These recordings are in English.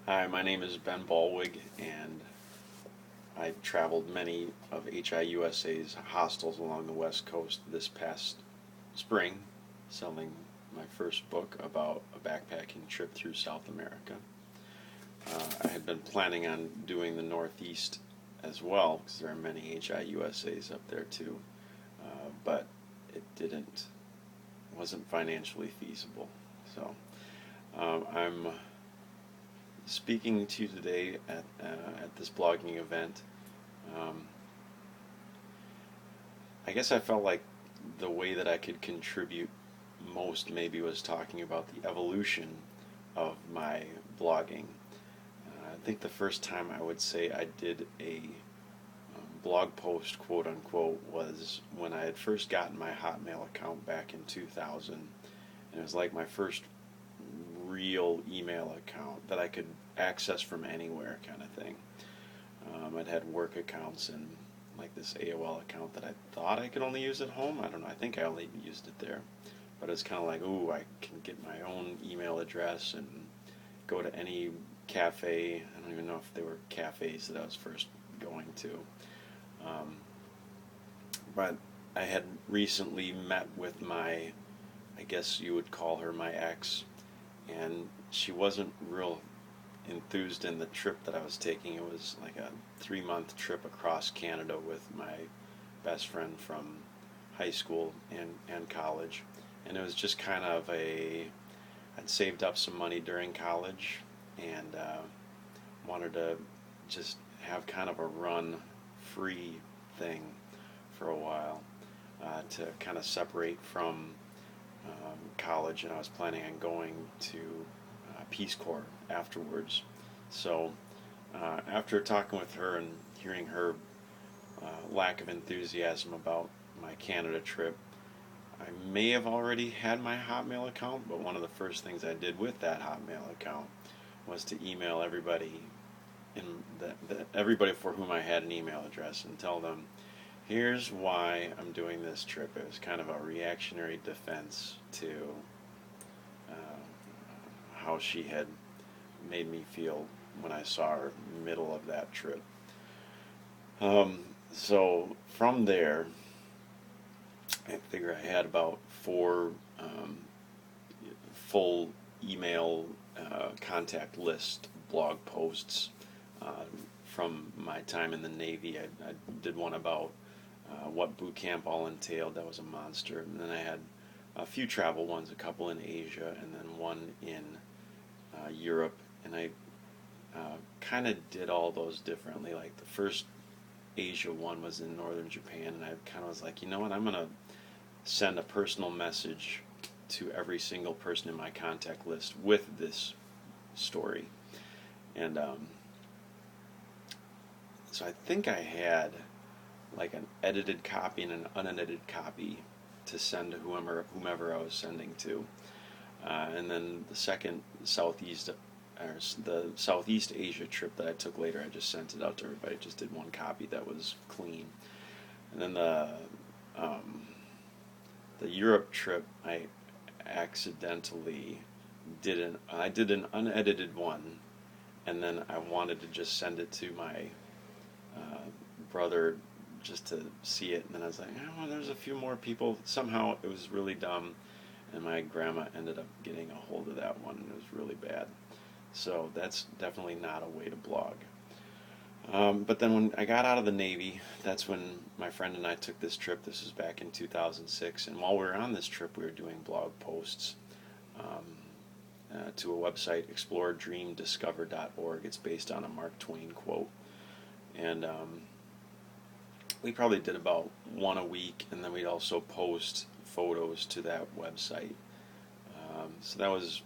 Hi, my name is Ben Ballwig, and I traveled many of HIUSA's hostels along the West Coast this past spring, selling my first book about a backpacking trip through South America. I had been planning on doing the Northeast as well, because there are many HIUSA's up there too, but it wasn't financially feasible. So I'm speaking to you today at this blogging event. Um, I guess I felt like the way that I could contribute most maybe was talking about the evolution of my blogging. I think the first time I would say I did a blog post, quote unquote, was when I had first gotten my Hotmail account back in 2000. And it was like my first real email account that I could access from anywhere, kind of thing. I'd had work accounts and like this AOL account that I thought I could only use at home. I don't know. I think I only used it there. But it's kind of like, ooh, I can get my own email address and go to any cafe. I don't even know if they were cafes that I was first going to. Um, but I had recently met with I guess you would call her my ex, and she wasn't real enthused in the trip that I was taking. It was like a 3 month trip across Canada with my best friend from high school and college. And it was just kind of I'd saved up some money during college and wanted to just have kind of a run free thing for a while to kind of separate from college, and I was planning on going to Peace Corps afterwards. So after talking with her and hearing her lack of enthusiasm about my Canada trip, I may have already had my Hotmail account, but one of the first things I did with that Hotmail account was to email everybody everybody for whom I had an email address and tell them, here's why I'm doing this trip. It was kind of a reactionary defense to how she had made me feel when I saw her in the middle of that trip. So from there, I figure I had about four full email contact list blog posts from my time in the Navy. I did one about what boot camp all entailed. That was a monster. And then I had a few travel ones, a couple in Asia, and then one in Europe. And I kind of did all those differently. Like the first Asia one was in northern Japan, and I kind of was like, you know what, I'm going to send a personal message to every single person in my contact list with this story. And so I think I had like an edited copy and an unedited copy to send to whomever I was sending to. And then the second the Southeast Asia trip that I took later, I just sent it out to everybody. I just did one copy that was clean. And then the Europe trip, I accidentally I did an unedited one, and then I wanted to just send it to my brother just to see it, and then I was like, oh, well, there's a few more people. Somehow it was really dumb, and my grandma ended up getting a hold of that one, and it was really bad. So that's definitely not a way to blog. But then when I got out of the Navy, that's when my friend and I took this trip. This was back in 2006, and while we were on this trip, we were doing blog posts to a website, exploredreamdiscover.org. It's based on a Mark Twain quote. And we probably did about one a week, and then we'd also post photos to that website. So that was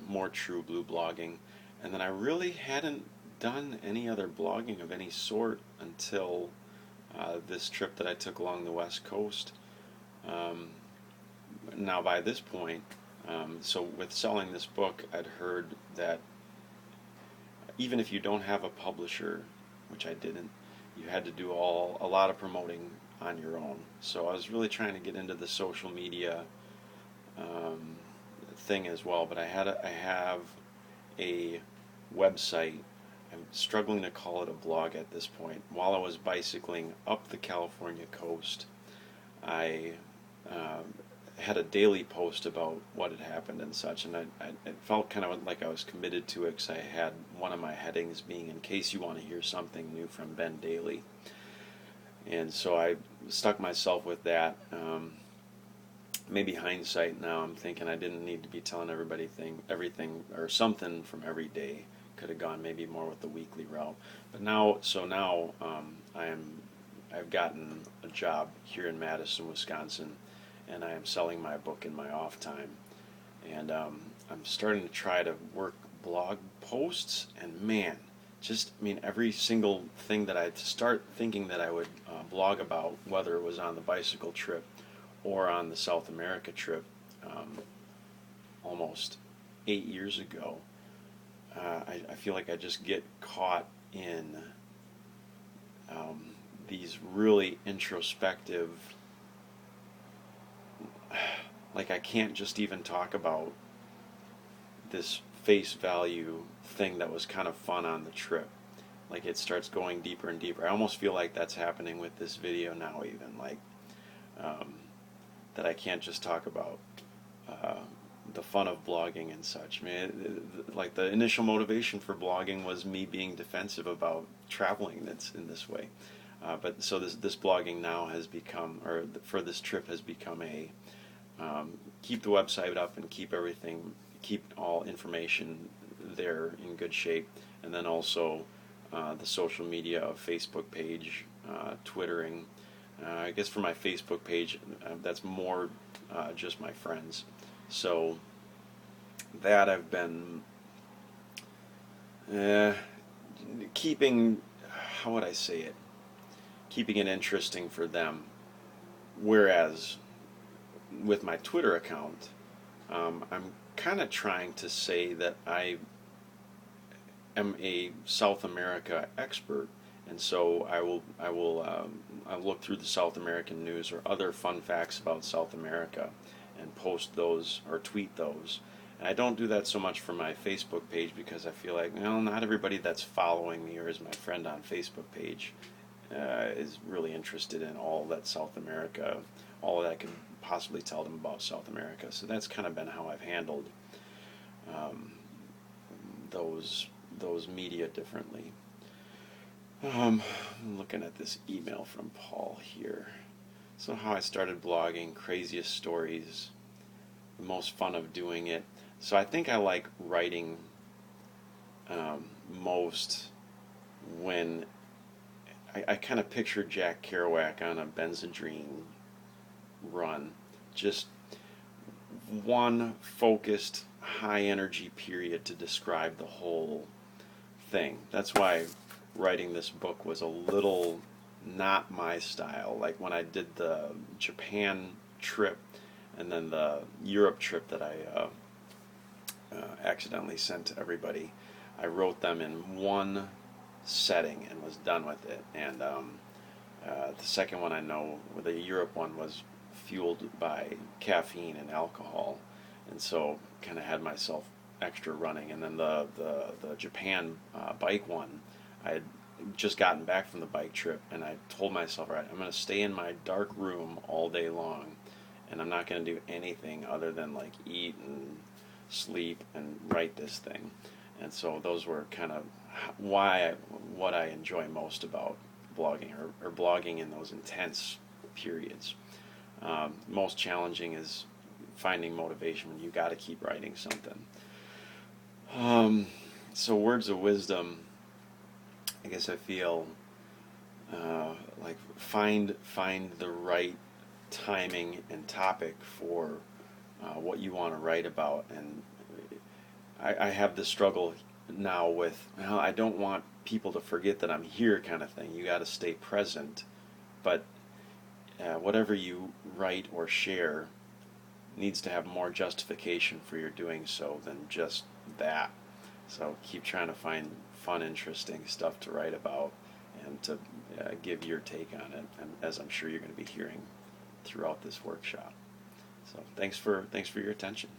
more true blue blogging. And then I really hadn't done any other blogging of any sort until this trip that I took along the West Coast. Now by this point, so with selling this book, I'd heard that even if you don't have a publisher, which I didn't, you had to do a lot of promoting on your own. So I was really trying to get into the social media thing as well. But I have a website. I'm struggling to call it a blog at this point. While I was bicycling up the California coast, I had a daily post about what had happened and such, and it felt kind of like I was committed to it because I had one of my headings being "In case you want to hear something new from Ben Daly," and so I stuck myself with that. Maybe hindsight now, I'm thinking I didn't need to be telling everybody everything or something from every day. Could have gone maybe more with the weekly route, but now I've gotten a job here in Madison, Wisconsin, and I am selling my book in my off time. And I'm starting to try to work blog posts, and man, every single thing that I start thinking that I would blog about, whether it was on the bicycle trip or on the South America trip, almost 8 years ago, I feel like I just get caught in these really introspective, like I can't just even talk about this face value thing that was kind of fun on the trip. Like it starts going deeper and deeper. I almost feel like that's happening with this video now, even like that I can't just talk about the fun of blogging and such. I mean, like the initial motivation for blogging was me being defensive about traveling that's in this way. But so this blogging now has become, or for this trip has become a keep the website up and keep all information there in good shape, and then also the social media of Facebook page, Twittering. I guess for my Facebook page, that's more just my friends. So that I've been keeping, how would I say it? Keeping it interesting for them. Whereas with my Twitter account, I'm kind of trying to say that I am a South America expert, and so I'll look through the South American news or other fun facts about South America and post those or tweet those. And I don't do that so much for my Facebook page because I feel like, not everybody that's following me or is my friend on Facebook page is really interested in all that South America, all that I can possibly tell them about South America. So that's kind of been how I've handled those media differently. I'm looking at this email from Paul here. So how I started blogging, craziest stories, the most fun of doing it. So I think I like writing most when I kind of picture Jack Kerouac on a Benzedrine run, just one focused high energy period to describe the whole thing. That's why writing this book was a little not my style. Like when I did the Japan trip and then the Europe trip that I accidentally sent to everybody, I wrote them in one setting and was done with it. And the second one, I know, the Europe one, was fueled by caffeine and alcohol, and so kind of had myself extra running. And then the Japan bike one, I had just gotten back from the bike trip, and I told myself, all right, I'm going to stay in my dark room all day long, and I'm not going to do anything other than like eat and sleep and write this thing. And so those were kind of what I enjoy most about blogging, or blogging in those intense periods. Most challenging is finding motivation when you got to keep writing something. So words of wisdom, I guess I feel like find the right timing and topic for what you want to write about. And I have this struggle now with, I don't want people to forget that I'm here kind of thing. You got to stay present, but whatever you write or share needs to have more justification for your doing so than just that. So keep trying to find fun, interesting stuff to write about and to give your take on it, and as I'm sure you're going to be hearing throughout this workshop. So thanks for your attention.